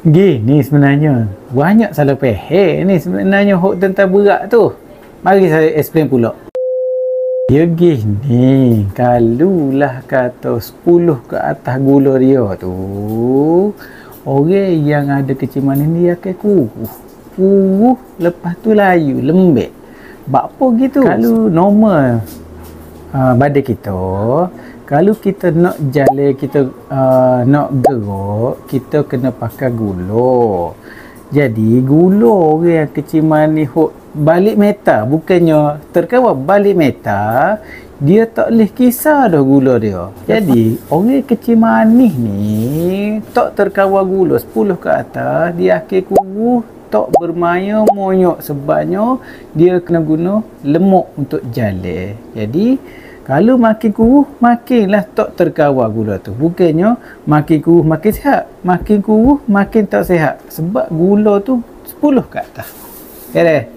Gini sebenarnya. Banyak salah faham ni sebenarnya hok tentang berat tu. Mari saya explain pula. Ya gini, kalulah kata 10 ke atas gula dia tu, orang yang ada kecimanan dia akan kuruh. Kuruh, lepas tu layu, lembek. Bapa gitu. Kalau normal badan kita, kalau kita nak jalan, kita nak gerak, kita kena pakai gula. Jadi gula orang yang keciman ni balik meta, bukannya terkawal balik meta, dia tak boleh kisah dah gula dia. Jadi orang kecil manis ni tak terkawal gula 10 ke atas, dia akan kuruh, tak bermaya monyok sebabnya dia kena guna lemak untuk jalan. Jadi kalau makin kuruh, makinlah tak terkawal gula tu. Bukannya makin kuruh makin sihat, makin kuruh makin tak sihat. Sebab gula tu 10 ke atas. Okay,